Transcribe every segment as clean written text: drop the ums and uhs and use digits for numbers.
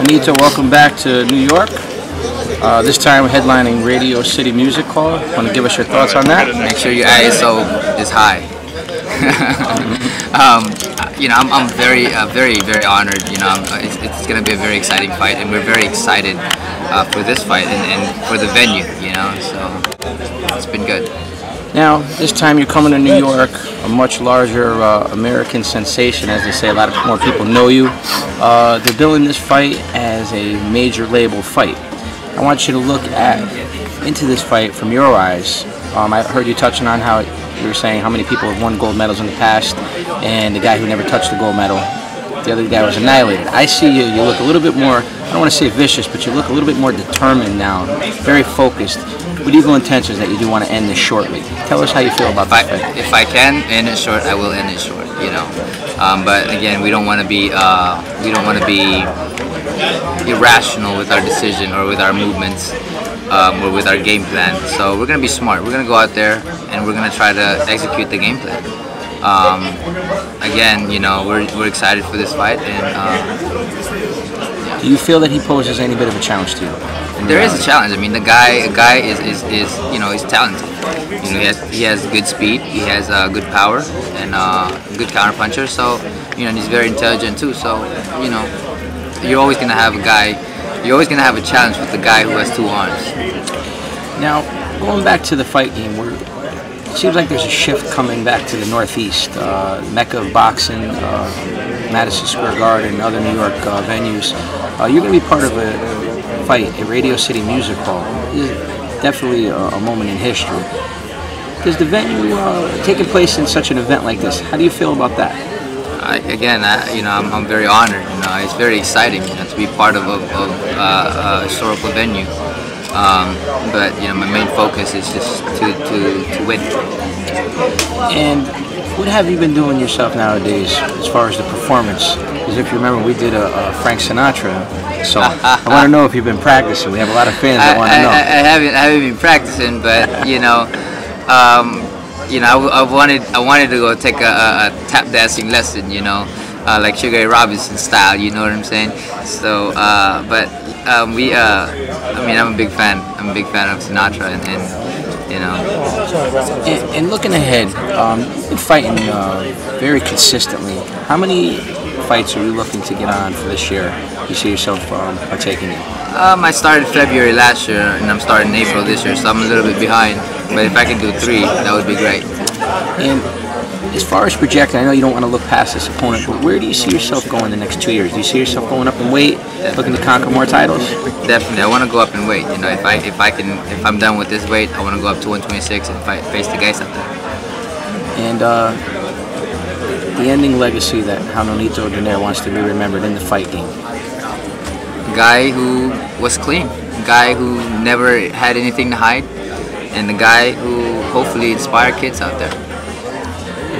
Nonito, welcome back to New York. This time we're headlining Radio City Music Hall. Want to give us your thoughts on that? Make sure your ISO is high. You know, I'm very honored. You know, it's going to be a very exciting fight, and we're very excited for this fight and for the venue. You know, so it's been good. Now, this time you're coming to New York, a much larger American sensation, as they say. A lot of more people know you. They're billing this fight as a major label fight. I want you to look into this fight from your eyes. I heard you touching on how you were saying how many people have won gold medals in the past, and the guy who never touched the gold medal, the other guy was annihilated. I see you look a little bit more, I don't want to say vicious, but you look a little bit more determined now, very focused, with evil intentions that you do want to end this shortly. Tell us how you feel about that fight. If I can end it short, I will end it short. You know, but again, we don't want to be irrational with our decision or with our movements or with our game plan. So we're gonna be smart. We're gonna go out there and we're gonna try to execute the game plan. Again, you know, we're excited for this fight, and do you feel that he poses any bit of a challenge to you? There is a challenge. I mean, the guy is you know, he's talented. You know, he has good speed, he has good power, and good counter puncher. So, you know, and he's very intelligent too. So, you know, you're always gonna have a guy. You're always gonna have a challenge with the guy who has two arms. Now, going back to the fight game, it seems like there's a shift coming back to the Northeast, mecca of boxing, Madison Square Garden, and other New York venues. You're going to be part of a fight at Radio City Music Hall. This is definitely a moment in history. Does the venue taking place in such an event like this, how do you feel about that? You know, I'm very honored. You know, it's very exciting, you know, to be part of a historical venue. But you know, my main focus is just to win. And what have you been doing yourself nowadays as far as the performance? Because if you remember, we did a Frank Sinatra song. I want to know if you've been practicing. We have a lot of fans that want to know. I haven't been practicing, but you know, I wanted to go take a tap dancing lesson. You know, like Sugar Ray Robinson style. You know what I'm saying? So, but. I mean, I'm a big fan. I'm a big fan of Sinatra, and you know. And looking ahead, you've been fighting very consistently. How many fights are you looking to get on for this year? You see yourself partaking in? I started February last year, and I'm starting April this year, so I'm a little bit behind. But if I can do 3, that would be great. And as far as projecting, I know you don't want to look past this opponent, but where do you see yourself going the next 2 years? Do you see yourself going up in weight, looking to conquer more titles? Definitely, I want to go up in weight. You know, if I'm done with this weight, I want to go up to 126 and face the guys up there. And the ending legacy that how Nonito Donaire wants to be remembered in the fight game. Guy who was clean, guy who never had anything to hide, and the guy who hopefully inspired kids out there.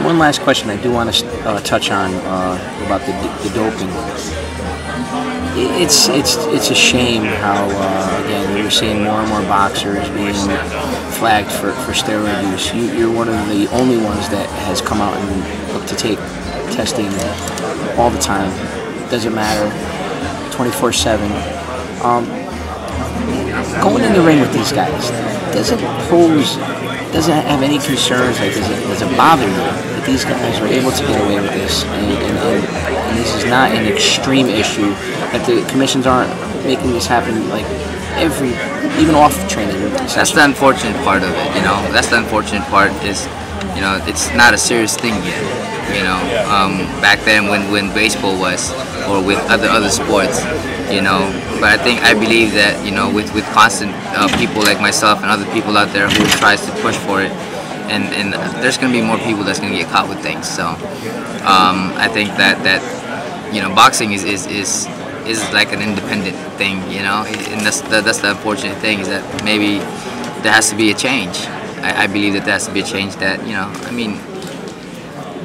One last question I do want to touch on about the doping. It's a shame how again we're seeing more and more boxers being flagged for steroid use. You're one of the only ones that has come out and looked to take testing all the time. Doesn't matter, 24/7. Going in the ring with these guys doesn't have any concerns. Like does it bother you that these guys are able to get away with this, and this is not an extreme issue, that the commissions aren't making this happen like even off training? That's the unfortunate part of it. You know, that's the unfortunate part is, you know, it's not a serious thing yet. You know, back then when baseball was, or with other sports, you know. But I believe that, you know, with constant people like myself and other people out there who tries to push for it, and there's going to be more people that's going to get caught with things. So I think that you know, boxing is like an independent thing, you know, and that's the unfortunate thing, is that maybe there has to be a change. I believe that there has to be a change. That, you know, I mean,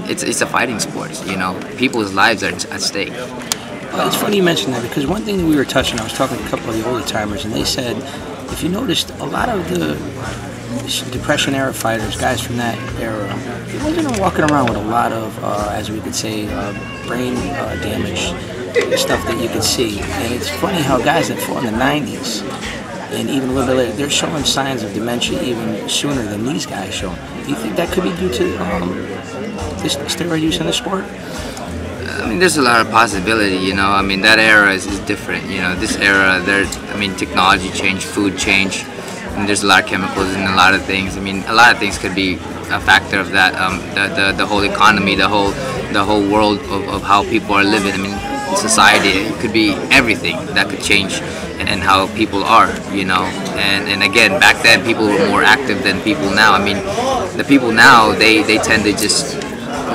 it's a fighting sport. You know, people's lives are at stake. It's funny you mentioned that, because one thing that we were touching, I was talking to a couple of the older timers, and they said, if you noticed, a lot of the Depression era fighters, guys from that era, they wasn't walking around with a lot of, as we could say, brain damage. stuff that you can see. And it's funny how guys that fought in the 90s and even a little bit later, they're showing signs of dementia even sooner than these guys show. Do you think that could be due to this steroid use in the sport? I mean, there's a lot of possibility, you know. I mean, that era is different, you know. This era, technology changed, food changed, and there's a lot of chemicals and a lot of things. I mean, a lot of things could be a factor of that. The whole economy, the whole world of how people are living. I mean, society, it could be everything that could change and how people are, you know. And again, back then people were more active than people now. I mean, the people now, they tend to just,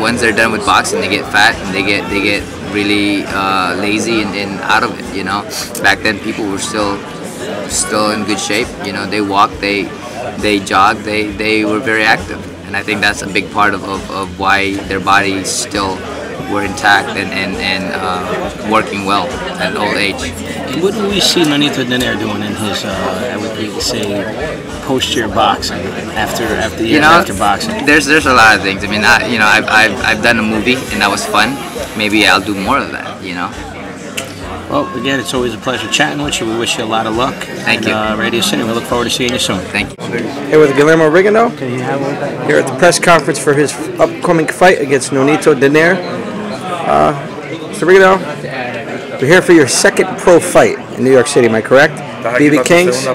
once they're done with boxing, they get fat and they get really lazy and out of it, you know. Back then people were still in good shape, you know. They walked, they jogged, they were very active, and I think that's a big part of why their bodies still were intact and working well at old age. What do we see Nonito Donaire doing in his, I would say, post-year boxing after years after boxing? There's a lot of things. I mean, I've done a movie and that was fun. Maybe I'll do more of that, you know. Well, again, it's always a pleasure chatting with you. We wish you a lot of luck. Thank you. Radio City. We look forward to seeing you soon. Thank you. Here with Guillermo Rigondeaux, here at the press conference for his upcoming fight against Nonito Donaire. Mr. Rigondeaux, you're here for your second pro fight in New York City, am I correct? BB Kings.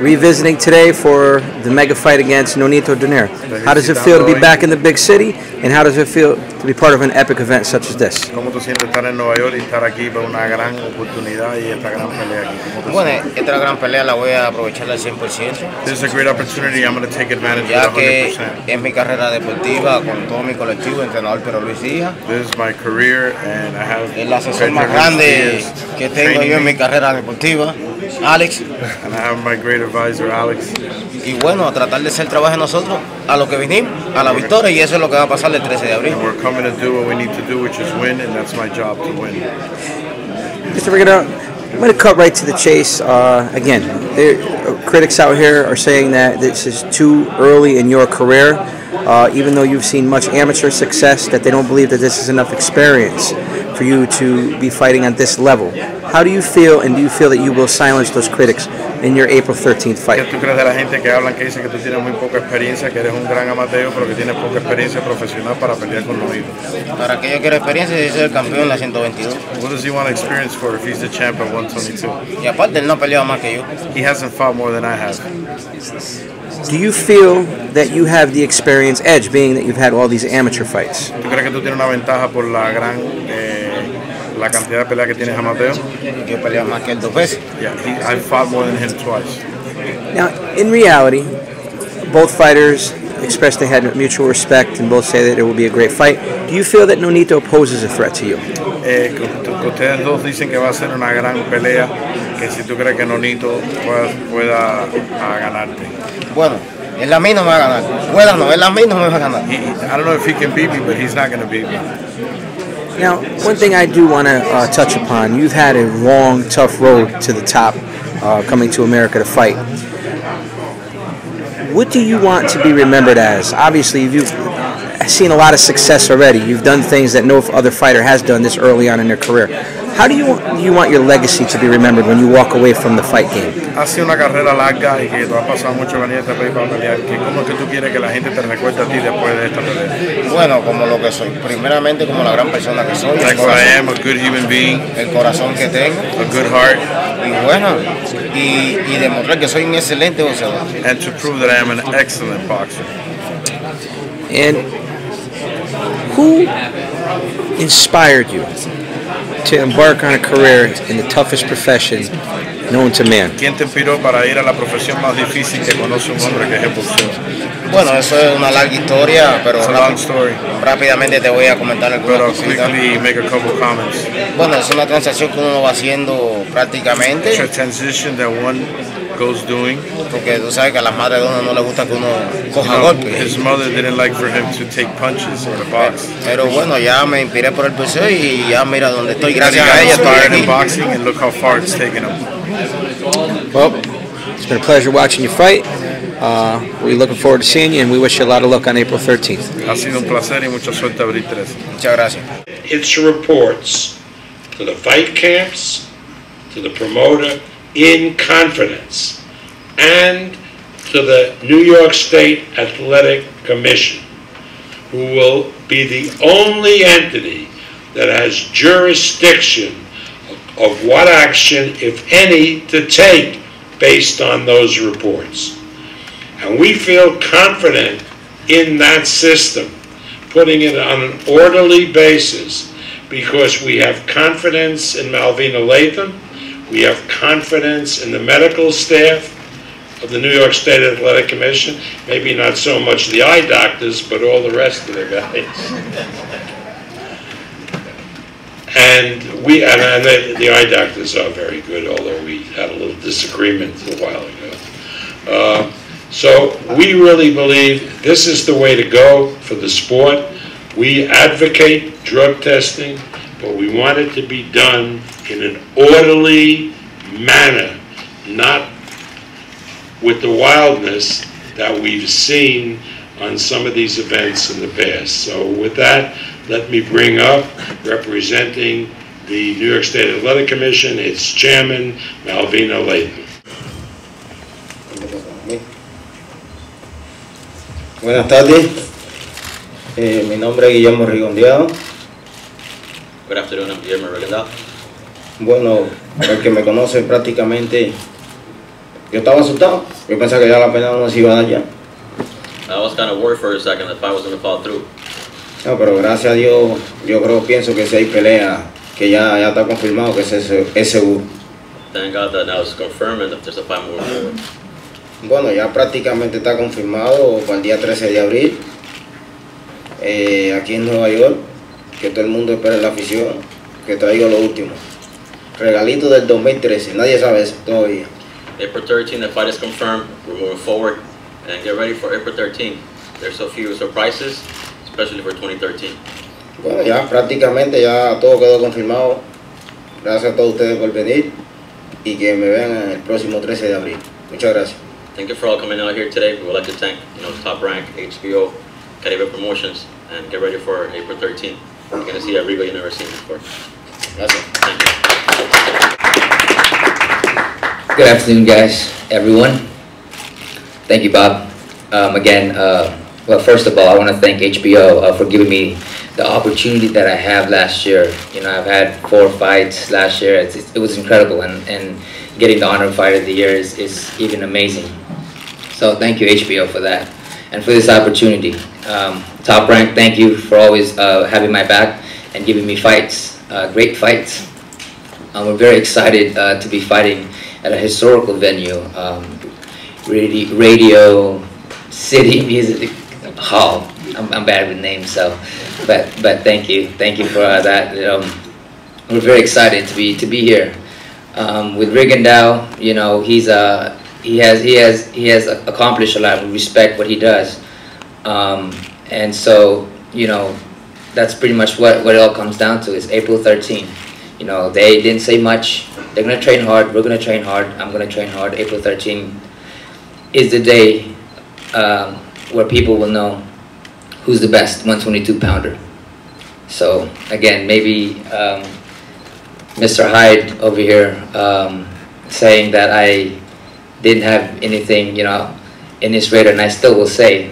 Revisiting today for the mega fight against Nonito Donaire. How does it feel to be back in the big city, and how does it feel to be part of an epic event such as this? ¿Cómo te sientes estar en Nueva York y estar aquí para una gran oportunidad y esta gran pelea aquí? Bueno, esta gran pelea la voy a aprovechar al 100%. This is a great opportunity. I'm going to take advantage ya of it 100%. Es mi carrera deportiva con todo mi colectivo, entrenador Pero Luis Díaz. This is my career, and I have el asesor más grande que tengo yo en mi carrera deportiva, Alex. And I have my great advisor, Alex. Y bueno, a tratar de hacer trabajo de nosotros a lo que vinimos, a la victoria, y eso es lo que va a pasar el 13 de abril. And we're coming to do what we need to do, which is win, and that's my job to win. Mr. Rigondeaux, I'm going to cut right to the chase. Again, critics out here are saying that this is too early in your career, even though you've seen much amateur success, that they don't believe that this is enough experience for you to be fighting at this level. How do you feel, and do you feel that you will silence those critics in your April 13th fight? ¿Qué tú crees de la gente que hablan, que dicen que tú tienes muy poca experiencia, que eres un gran amateur, pero que tienes poca experiencia profesional para pelear con Nonito? Para que yo quiera experiencia, yo soy el campeón en la 122. What does he want experience for if he's the champ at 122? Y aparte, él no ha peleado más que yo. He hasn't fought more than I have. Do you feel that you have the experience edge, being that you've had all these amateur fights? ¿Tú crees que tú tienes una ventaja por la gran la cantidad de peleas que tienes amateur? Yo he peleado más que él 2 veces. Yeah, I've fought more than him twice. Now, in reality, both fighters expressed they had mutual respect and both say that it will be a great fight. Do you feel that Nonito poses a threat to you? Ustedes dos dicen que va a ser una gran pelea, que si tú crees que Nonito pueda ganarte. Bueno, él a mí no me va a ganar. Pueda no, él a mí no me va a ganar. I don't know if he can beat me, but he's not going to beat me. Now, one thing I do want to touch upon, you've had a long, tough road to the top, coming to America to fight. What do you want to be remembered as? Obviously, you've seen a lot of success already. You've done things that no other fighter has done this early on in their career. How do you want your legacy to be remembered when you walk away from the fight game? Ha sido una carrera larga y que tú has pasado mucho venir a este país para pelear. ¿Cómo es que tú quieres que la gente te recuerde a ti después de esta pelea? Bueno, como lo que soy. Primeramente, como la gran persona que soy. Like what I am, a good human being. El corazón que tengo. A good heart. Y bueno, y demostrar que soy un excelente boxeador. And to prove that I am an excellent boxer. And who inspired you to embark on a career in the toughest profession known to man? ¿Quién te inspiró para ir a la profesión más difícil que conoce un hombre que es el boxeo? Bueno, eso es una larga historia, pero story. Rápidamente te voy a comentar algunas cositas. Make a couple comments. Bueno, es una transacción que uno va haciendo prácticamente. It's a transition that one goes doing. Porque tú sabes que a la madre de uno no le gusta que uno coja golpes. His mother didn't like for him to take punches or to box. Pero bueno, ya me inspiré por el boxeo y ya mira dónde estoy. Gracias a ella estoy aquí. In boxing, and look how far it's taken him. Well, it's been a pleasure watching you fight. We're looking forward to seeing you, and we wish you a lot of luck on April 13th. Ha sido un placer y mucha suerte abril 13. Muchas gracias. its reports to the fight camps, to the promoter in confidence, and to the New York State Athletic Commission, who will be the only entity that has jurisdiction of what action, if any, to take based on those reports. And we feel confident in that system, putting it on an orderly basis, because we have confidence in Malvina Latham, we have confidence in the medical staff of the New York State Athletic Commission, maybe not so much the eye doctors, but all the rest of the guys. And the eye doctors are very good, although we had a little disagreement a while ago. So we really believe this is the way to go for the sport. We advocate drug testing, but we want it to be done in an orderly manner, not with the wildness that we've seen on some of these events in the past. So with that, let me bring up, representing the New York State Athletic Commission, its chairman, Malvina Latham. Buenas tardes, mi nombre es Guillermo Rigondeaux. Good afternoon, I'm Guillermo Rigondeaux. Bueno, el que me conoce prácticamente, yo estaba asustado, yo pensaba que ya la pena no se iba a dar ya. I was kind of worried for a second if I was going to fall through. No, pero gracias a Dios, pienso que si hay pelea, que ya está confirmado que es seguro. Thank God that now it's confirmed and if there's a fight moving forward. Bueno, ya prácticamente está confirmado para el día 13 de abril, aquí en Nueva York, que todo el mundo espera la afición, que traigo lo último. Regalito del 2013, nadie sabe eso todavía. April 13, the fight is confirmed, we're moving forward, and get ready for April 13. There's so few surprises, especially for 2013. Bueno, ya prácticamente ya todo quedó confirmado. Gracias a todos ustedes por venir y que me vean el próximo 13 de abril. Muchas gracias. Thank you for all coming out here today. We would like to thank Top Rank, HBO, Caribe Promotions, and get ready for April 13. You're going to see a Rigo you've never seen before. Gracias. Thank you. Good afternoon, guys, everyone. Thank you, Bob. Well, first of all, I want to thank HBO for giving me the opportunity that I have last year. I've had 4 fights last year. It was incredible, and getting the honor fight of the year is even amazing. So thank you, HBO, for that and for this opportunity. Top Rank, thank you for always having my back and giving me fights, great fights. We're very excited to be fighting at a historical venue, Radio City Music Hall. I'm bad with names, so, but thank you for that. We're very excited to be here with Rigondeaux. He has accomplished a lot. We respect what he does, and so that's pretty much what it all comes down to. Is April 13. They didn't say much. They're gonna train hard. We're gonna train hard. I'm gonna train hard. April 13 is the day where people will know who's the best 122 pounder. So again, maybe Mr. Hyde over here saying that I didn't have anything, in his radar, and I still will say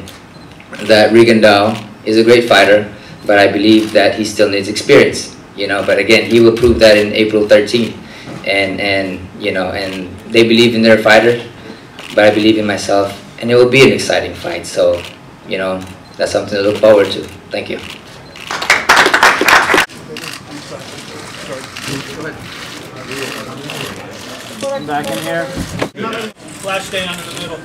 that Rigondeaux is a great fighter, but I believe that he still needs experience. But again, he will prove that in April 13th, and they believe in their fighter, but I believe in myself, and it will be an exciting fight. So, that's something to look forward to. Thank you. Back in here. Flash stay under the middle.